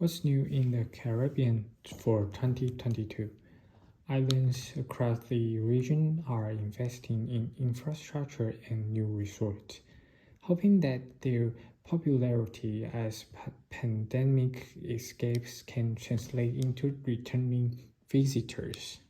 What's new in the Caribbean for 2022? Islands across the region are investing in infrastructure and new resorts, hoping that their popularity as pandemic escapes can translate into returning visitors.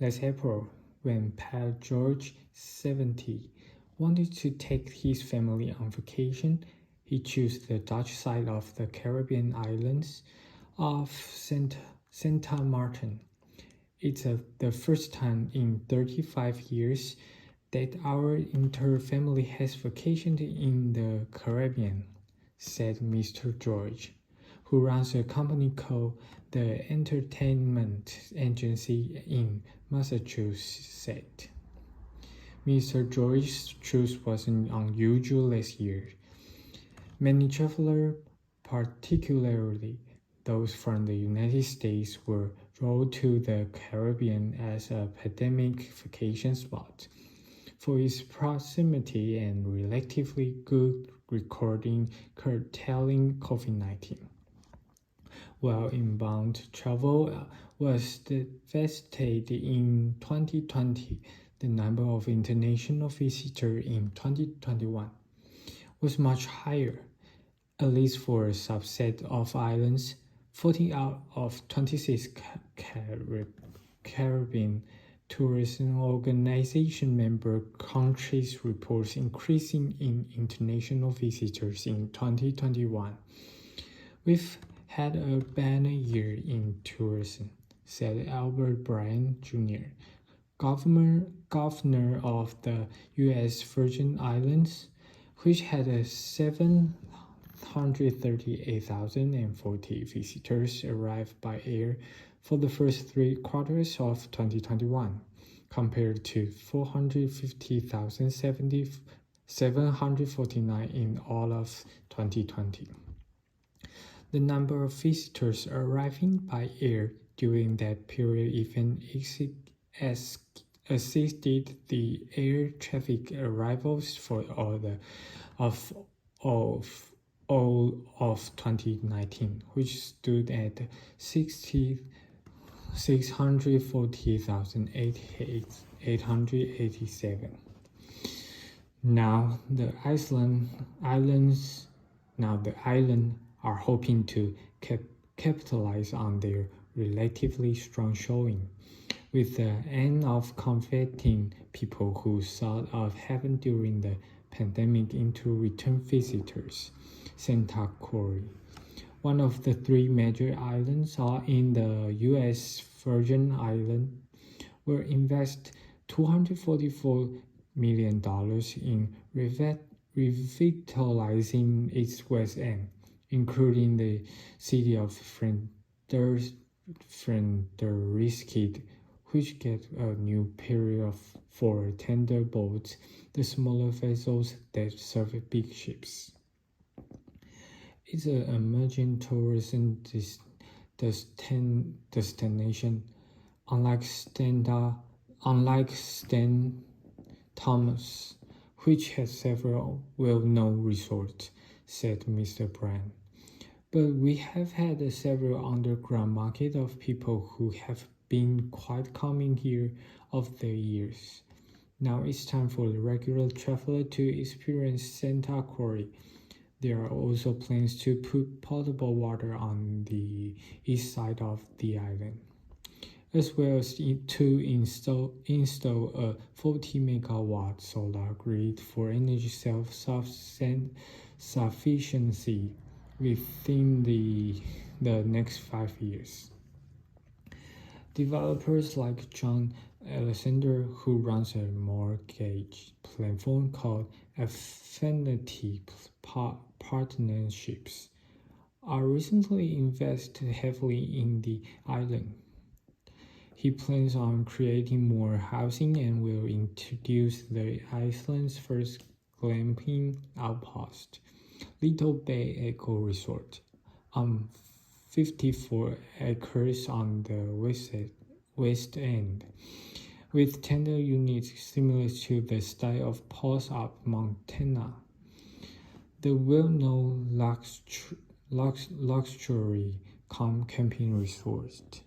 Last April, when Pat George, 70, wanted to take his family on vacation, he chose the Dutch side of the Caribbean islands of Santa Martin. It's the first time in 35 years that our entire family has vacationed in the Caribbean, said Mr. George, who runs a company called the Entertainment Agency in Massachusetts. Mr. George's choice wasn't unusual last year. Many travelers, particularly those from the United States, were drawn to the Caribbean as a pandemic vacation spot for its proximity and relatively good recording curtailing COVID-19. While inbound travel was devastated in 2020, the number of international visitors in 2021 was much higher, at least for a subset of islands. 14 out of 26 Caribbean Tourism Organization member countries reports increasing in international visitors in 2021. We've had a banner year in tourism, said Albert Bryan Jr., governor of the U.S. Virgin Islands, which had 738,040 visitors arrive by air for the first 3 quarters of 2021, compared to 450,749 in all of 2020. The number of visitors arriving by air during that period even exceeded the air traffic arrivals for all of 2019, which stood at 640,887. Now the island are hoping to capitalize on their relatively strong showing, with the aim of converting people who thought of heaven during the pandemic into return visitors. Santa Cruz, one of the 3 major islands in the U.S. Virgin Islands, will invest $244 million in revitalizing its west end, including the city of Fredericksburg, which gets a new period for tender boats, the smaller vessels that serve big ships. It's an emerging tourism destination, unlike St. Thomas, which has several well-known resorts, said Mr. Bryan. But we have had several underground markets of people who have been quite coming here over the years. Now it's time for the regular traveler to experience Santa Cruz. There are also plans to put potable water on the east side of the island, as well as to install a 40-megawatt solar grid for energy self-sufficiency within the next 5 years. Developers like John Alexander, who runs a mortgage platform called Affinity Partnerships, are recently invested heavily in the island. He plans on creating more housing and will introduce the island's first glamping outpost, Little Bay Eco Resort, on 54 acres on the west end, with tender units similar to the style of Pulse Up Montana. The well-known luxury camping resort.